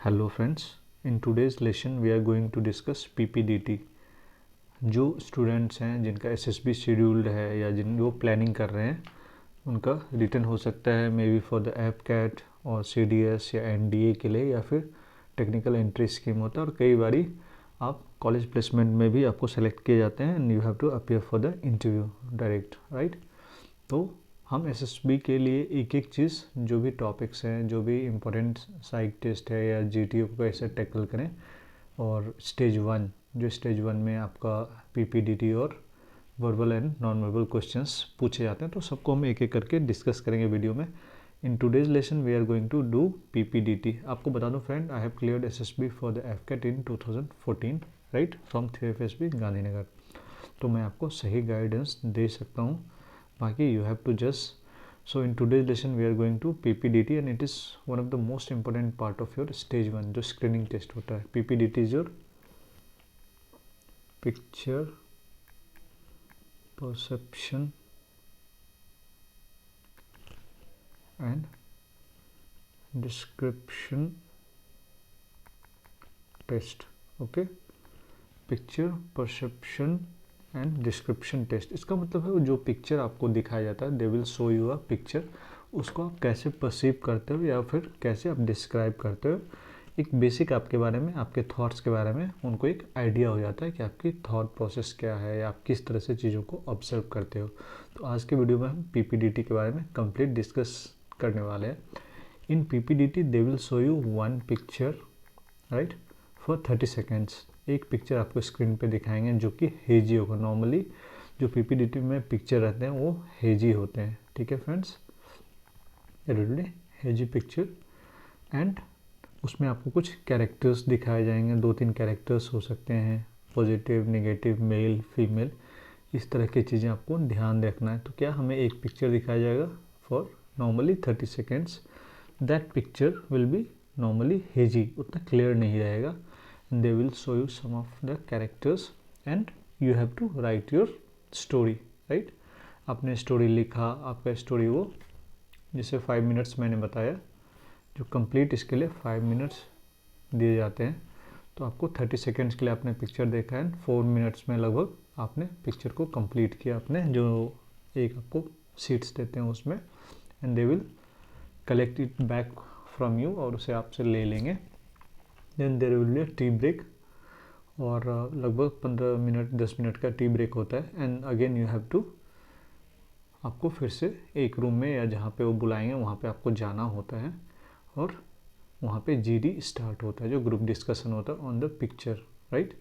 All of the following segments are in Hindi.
Hello friends, in today's lesson we are going to discuss PPDT। जो स्टूडेंट्स हैं जिनका SSB शेड्यूल्ड है या जिन जो प्लानिंग कर रहे हैं उनका रिटर्न हो सकता है मे बी फॉर द एपकैट और CDS या NDA के लिए या फिर टेक्निकल एंट्री स्कीम होता है और कई बारी आप कॉलेज प्लेसमेंट में भी आपको सेलेक्ट किए जाते हैं and you have to appear for the interview direct right. तो हम SSB के लिए एक एक चीज़ जो भी टॉपिक्स हैं जो भी इम्पोर्टेंट साइक टेस्ट है या GTO को कैसे टैकल करें और स्टेज 1 जो स्टेज 1 में आपका PPDT और verbal and non verbal questions पूछे जाते हैं तो सबको हम एक एक करके डिस्कस करेंगे वीडियो में। In today's lesson we are going to do PPDT। आपको बता दूं friend, I have cleared SSB for the AFCAT in 2014 right from 3FSB Gandhinagar. तो मैं आपको सही गाइडेंस दे सकता हूँ, बाकी you have to just so in today's lesson we are going to PPDT and it is one of the most important part of your stage 1 जो screening test होता है। PPDT is your picture perception and description test। okay, picture perception and description test, इसका मतलब है जो पिक्चर आपको दिखाया जाता है they will show you a picture, उसको आप कैसे परसीव करते हो या फिर कैसे आप डिस्क्राइब करते हो, एक बेसिक आपके बारे में आपके थॉट्स के बारे में उनको एक आइडिया हो जाता है कि आपकी थॉट प्रोसेस क्या है या आप किस तरह से चीज़ों को ऑब्जर्व करते हो। तो आज के वीडियो में हम PPDT के बारे में कंप्लीट डिस्कस करने वाले हैं। इन PPDT they will show you one picture right for 30 seconds. एक पिक्चर आपको स्क्रीन पे दिखाएंगे जो कि हेजी होगा। नॉर्मली जो PPDT में पिक्चर रहते हैं वो हेजी होते हैं, ठीक है फ्रेंड्स, हेजी पिक्चर एंड उसमें आपको कुछ कैरेक्टर्स दिखाए जाएंगे, 2-3 कैरेक्टर्स हो सकते हैं, पॉजिटिव नेगेटिव मेल फीमेल, इस तरह की चीज़ें आपको ध्यान रखना है। तो क्या हमें एक पिक्चर दिखाया जाएगा for normally 30 seconds, that picture will be normally hazy, उतना क्लियर नहीं रहेगा। They will show you some of the characters and you have to write your story right। आपने स्टोरी लिखा, आपका स्टोरी वो जैसे 5 मिनट्स मैंने बताया, जो कंप्लीट इसके लिए 5 मिनट्स दिए जाते हैं। तो आपको 30 सेकेंड्स के लिए आपने पिक्चर देखा है, 4 मिनट्स में लगभग आपने पिक्चर को कंप्लीट किया। आपने जो एक आपको सीट्स देते हैं उसमें and they will collect it back from you और उसे आपसे ले लेंगे। Then there will be a tea break और लगभग 15 मिनट 10 मिनट का टी ब्रेक होता है and again you have to, आपको फिर से एक रूम में या जहाँ पे वो बुलाएंगे वहाँ पे आपको जाना होता है और वहाँ पे GD स्टार्ट होता है जो ग्रुप डिस्कशन होता है ऑन द पिक्चर राइट।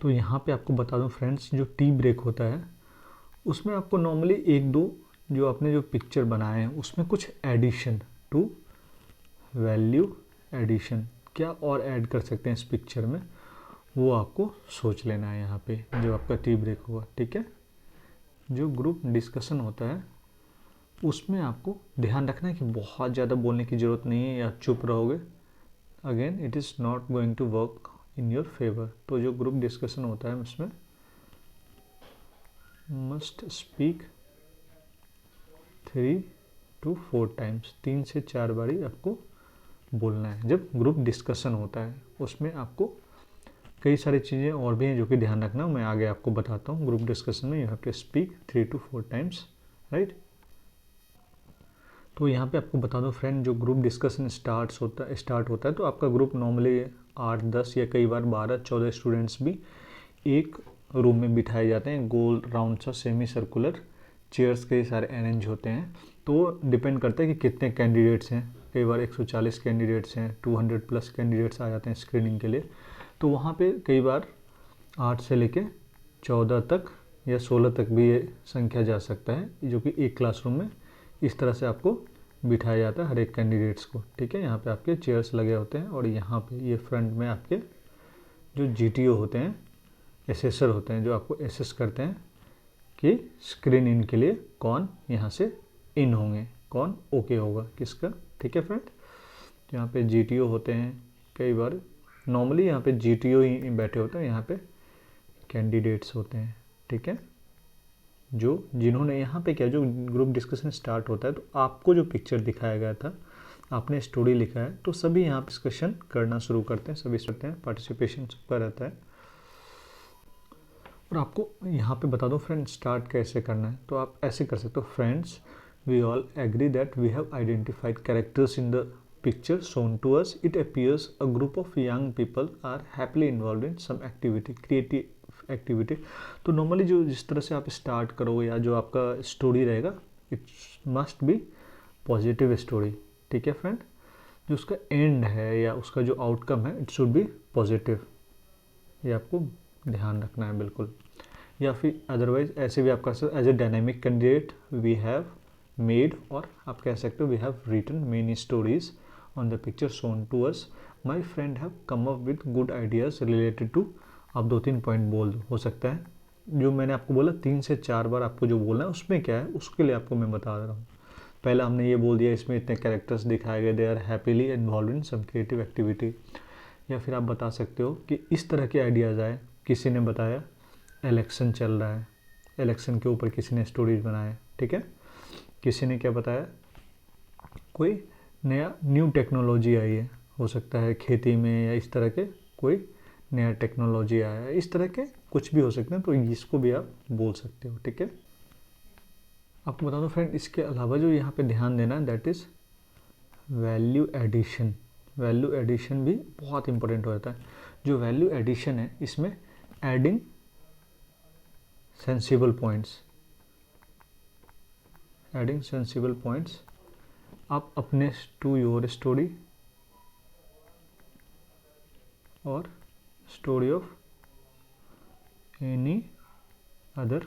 तो यहाँ पे आपको बता दूँ फ्रेंड्स, जो टी ब्रेक होता है उसमें आपको नॉर्मली 1-2 जो आपने जो पिक्चर बनाए हैं उसमें कुछ एडिशन टू वैल्यू एडिशन, क्या और ऐड कर सकते हैं इस पिक्चर में, वो आपको सोच लेना है यहाँ पे जो आपका टी ब्रेक होगा, ठीक है। जो ग्रुप डिस्कशन होता है उसमें आपको ध्यान रखना है कि बहुत ज़्यादा बोलने की ज़रूरत नहीं है या चुप रहोगे, again it is not going to work in your favour. तो जो ग्रुप डिस्कशन होता है उसमें मस्ट स्पीक 3 to 4 टाइम्स, 3 से 4 बारी आपको बोलना है जब ग्रुप डिस्कशन होता है। उसमें आपको कई सारी चीज़ें और भी हैं जो कि ध्यान रखना, मैं आगे आपको बताता हूँ। ग्रुप डिस्कशन में you have to speak 3 to 4 times right. तो यहाँ पे आपको बता दो फ्रेंड, जो ग्रुप डिस्कशन स्टार्ट होता है तो आपका ग्रुप नॉर्मली 8-10 या कई बार 12-14 स्टूडेंट्स भी एक रूम में बिठाए जाते हैं। गोल राउंड सा सेमी सर्कुलर चेयर्स कई सारे अरेंज होते हैं। तो डिपेंड करता है कि कितने कैंडिडेट्स हैं, कई बार 140 कैंडिडेट्स हैं, 200+ कैंडिडेट्स आ जाते हैं स्क्रीनिंग के लिए। तो वहाँ पे कई बार 8 से लेके 14 तक या 16 तक भी ये संख्या जा सकता है, जो कि एक क्लासरूम में इस तरह से आपको बिठाया जाता है हर एक कैंडिडेट्स को, ठीक है। यहाँ पे आपके चेयर्स लगे होते हैं और यहाँ पे ये फ्रंट में आपके जो GTO होते हैं, एसेसर होते हैं, जो आपको एसेस करते हैं कि स्क्रीन इन के लिए कौन यहाँ से इन होंगे, कौन ओके होगा किसका, ठीक है फ्रेंड। तो यहाँ पे GTO होते हैं, कई बार नॉर्मली यहाँ पे GTO ही बैठे होते हैं, यहाँ पे कैंडिडेट्स होते हैं, ठीक है। जो जिन्होंने यहाँ पे क्या, जो ग्रुप डिस्कशन स्टार्ट होता है तो आपको जो पिक्चर दिखाया गया था आपने स्टोरी लिखा है तो सभी यहाँ डिस्कशन करना शुरू करते हैं, सभी करते हैं, पार्टिसिपेशन सबका रहता है। और आपको यहाँ पे बता दो फ्रेंड स्टार्ट कैसे करना है, तो आप ऐसे कर सकते हो। Friends, we all agree that we have identified characters in the picture shown to us. It appears a group of young people are happily involved in some activity, creative activity. तो नॉर्मली जो जिस तरह से आप स्टार्ट करोगे या जो आपका स्टोरी रहेगा, it must be positive story, ठीक है फ्रेंड। जो उसका एंड है या उसका जो आउटकम है, इट शुड बी पॉजिटिव, ये आपको ध्यान रखना है बिल्कुल। या फिर अदरवाइज ऐसे भी आप कर सकते हो, as a dynamic candidate we have made, और आप कह सकते हो we have written many stories on the picture shown to us, my friend have come up with good ideas related to. आप 2-3 पॉइंट बोल दो, हो सकता है जो मैंने आपको बोला 3 से 4 बार आपको जो बोलना है उसमें क्या है, उसके लिए आपको मैं बता रहा हूँ। पहला हमने ये बोल दिया इसमें इतने कैरेक्टर्स दिखाए गए, they are happily involve in some creative activity. या फिर आप बता सकते हो कि इस तरह के आइडियाज़ आए, किसी ने बताया इलेक्शन चल रहा है, इलेक्शन के ऊपर किसी ने स्टोरीज बनाए, ठीक है। किसी ने क्या बताया, कोई नया न्यू टेक्नोलॉजी आई है, हो सकता है खेती में, या इस तरह के कोई नया टेक्नोलॉजी आया है, इस तरह के कुछ भी हो सकते हैं, तो इसको भी आप बोल सकते हो, ठीक है। आपको बता दो फ्रेंड, इसके अलावा जो यहाँ पे ध्यान देना है that is value addition. Value addition भी बहुत इंपॉर्टेंट हो जाता है। जो वैल्यू एडिशन है इसमें adding sensible points, adding sensible points, आप अपने टू योर स्टोरी और story of any other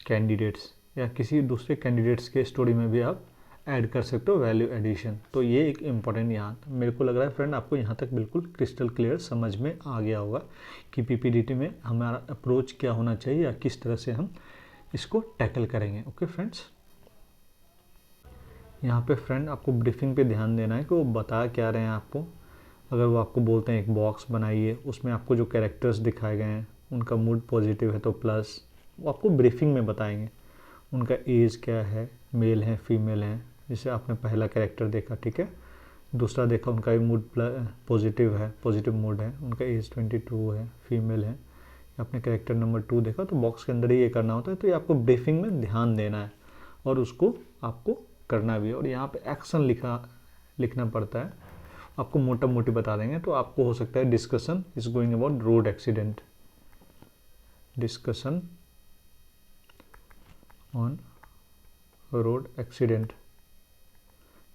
candidates, या किसी दूसरे कैंडिडेट्स के स्टोरी में भी आप ऐड कर सकते हो वैल्यू एडिशन। तो ये एक इम्पॉर्टेंट, यहाँ मेरे को लग रहा है फ्रेंड आपको यहाँ तक बिल्कुल क्रिस्टल क्लियर समझ में आ गया होगा कि पीपीडीटी में हमारा अप्रोच क्या होना चाहिए या किस तरह से हम इसको टैकल करेंगे। ओके फ्रेंड्स, यहाँ पे फ्रेंड आपको ब्रीफिंग पे ध्यान देना है कि वो बता क्या रहे हैं आपको। अगर वो आपको बोलते हैं एक बॉक्स बनाइए, उसमें आपको जो कैरेक्टर्स दिखाए गए हैं उनका मूड पॉजिटिव है तो प्लस, वो आपको ब्रीफिंग में बताएंगे। उनका एज क्या है, मेल है फीमेल है, जैसे आपने पहला कैरेक्टर देखा, ठीक है, दूसरा देखा उनका मूड पॉजिटिव है, पॉजिटिव मूड है, उनका एज 22 है, फीमेल है। आपने कैरेक्टर नंबर 2 देखा, तो बॉक्स के अंदर ही ये करना होता है। तो ये आपको ब्रीफिंग में ध्यान देना है और उसको आपको करना भी है। और यहाँ पे एक्शन लिखना पड़ता है, आपको मोटा मोटी बता देंगे। तो आपको हो सकता है discussion is going about road accident, discussion on road accident,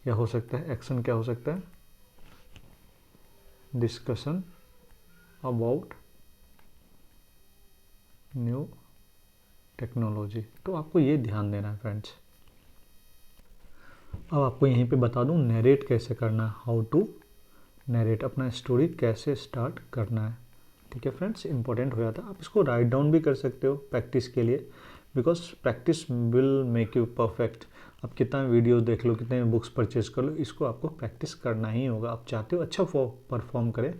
या हो सकता है एक्शन क्या हो सकता है, डिस्कशन अबाउट न्यू टेक्नोलॉजी। तो आपको ये ध्यान देना है फ्रेंड्स। अब आपको यहीं पे बता दूं नरेट कैसे करना है, हाउ टू नरेट, अपना स्टोरी कैसे स्टार्ट करना है, ठीक है फ्रेंड्स। इंपॉर्टेंट हो जाता है, आप इसको राइट डाउन भी कर सकते हो प्रैक्टिस के लिए, because practice will make you perfect. आप कितना वीडियो देख लो, कितने बुक्स परचेज कर लो, इसको आपको प्रैक्टिस करना ही होगा। आप चाहते हो अच्छा परफॉर्म करें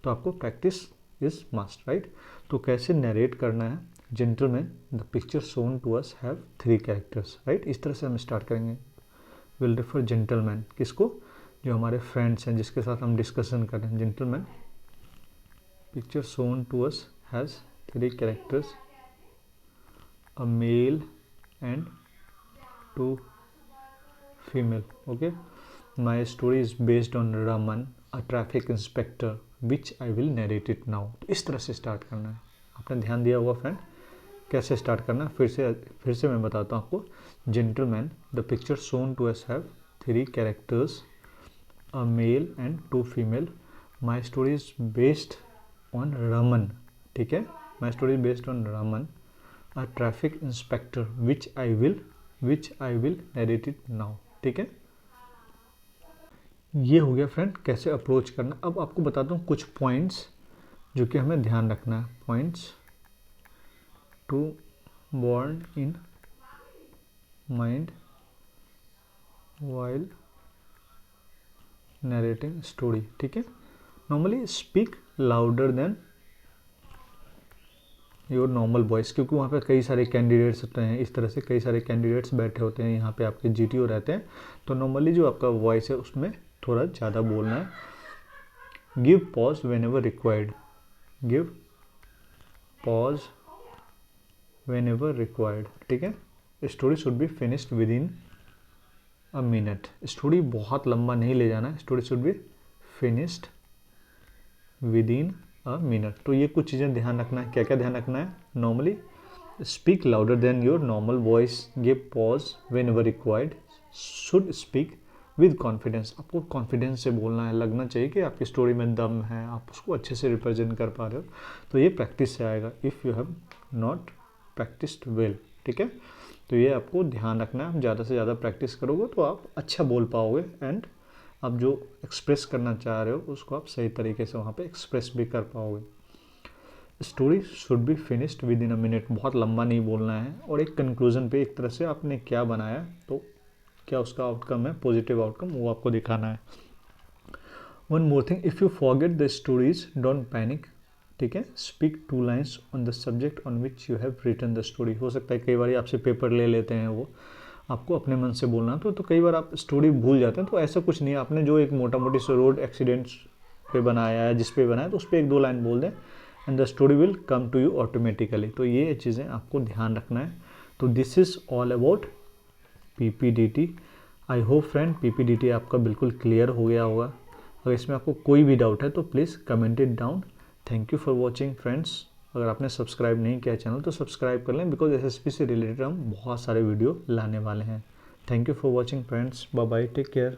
तो आपको प्रैक्टिस इज मस्ट, राइट। तो कैसे नरेट करना है, gentleman the picture shown to us have 3 characters, right. इस तरह से हम स्टार्ट करेंगे। विल रेफर जेंटलमैन, किसको, जो हमारे फ्रेंड्स हैं जिसके साथ हम डिस्कशन कर रहे हैं, gentleman picture shown to us has 3 characters, a male and 2 female. Okay, my story is based on Raman, a traffic inspector, which I will narrate it now. तो इस तरह से स्टार्ट करना है। आपने ध्यान दिया होगा फ्रेंड कैसे स्टार्ट करना है। फिर से मैं बताता हूँ आपको। Gentleman the picture shown to us have 3 characters, a male and 2 female. My story is based on Raman, ठीक है, my story is based on Raman, a traffic inspector, which I will narrate it now, ठीक है। ये हो गया फ्रेंड कैसे अप्रोच करना। अब आपको बताता हूँ कुछ पॉइंट्स जो कि हमें ध्यान रखना है। Points to borne in mind while narrating story, ठीक है। Normally speak louder than your normal voice, क्योंकि वहाँ पे कई सारे कैंडिडेट्स होते हैं, इस तरह से कई सारे कैंडिडेट्स बैठे होते हैं, यहाँ पे आपके जीटीओ रहते हैं, तो नॉर्मली जो आपका वॉइस है उसमें थोड़ा ज़्यादा बोलना है। Give pause when ever required, give pause when ever required, ठीक है। Story should be finished with in a minute, story बहुत लंबा नहीं ले जाना है, story should be finished with in a minute. तो ये कुछ चीज़ें ध्यान रखना है। क्या क्या ध्यान रखना है? Normally speak louder than your normal voice, give pause when ever required, should speak with confidence, आपको कॉन्फिडेंस से बोलना है, लगना चाहिए कि आपकी स्टोरी में दम है, आप उसको अच्छे से रिप्रेजेंट कर पा रहे हो। तो ये प्रैक्टिस से आएगा, if you have not practised well, ठीक है। तो ये आपको ध्यान रखना है, ज़्यादा से ज़्यादा प्रैक्टिस करोगे तो आप अच्छा बोल पाओगे, एंड आप जो एक्सप्रेस करना चाह रहे हो उसको आप सही तरीके से वहाँ पे एक्सप्रेस भी कर पाओगे। Story should be finished with in a minute, बहुत लंबा नहीं बोलना है, और एक कंक्लूजन पे एक तरह से आपने क्या बनाया तो क्या उसका आउटकम है, पॉजिटिव आउटकम, वो आपको दिखाना है। One more thing, if you forget the stories don't panic, ठीक है। Speak 2 lines on the subject on which you have written the story. हो सकता है कई बार आपसे पेपर ले लेते हैं, वो आपको अपने मन से बोलना तो कई बार आप स्टोरी भूल जाते हैं, तो ऐसा कुछ नहीं है। आपने जो एक मोटा मोटी से रोड एक्सीडेंट्स पे बनाया है, जिस पे बनाया, तो उस पर 1-2 लाइन बोल दें and the story will come to you automatically. तो ये चीज़ें आपको ध्यान रखना है। तो this is all about PPDT। I hope friend PPDT आपका बिल्कुल क्लियर हो गया होगा। अगर इसमें आपको कोई भी डाउट है तो please comment it down. Thank you for watching friends. अगर आपने सब्सक्राइब नहीं किया चैनल तो सब्सक्राइब कर लें, बिकॉज SSP से रिलेटेड हम बहुत सारे वीडियो लाने वाले हैं। Thank you for watching friends, bye bye, take care.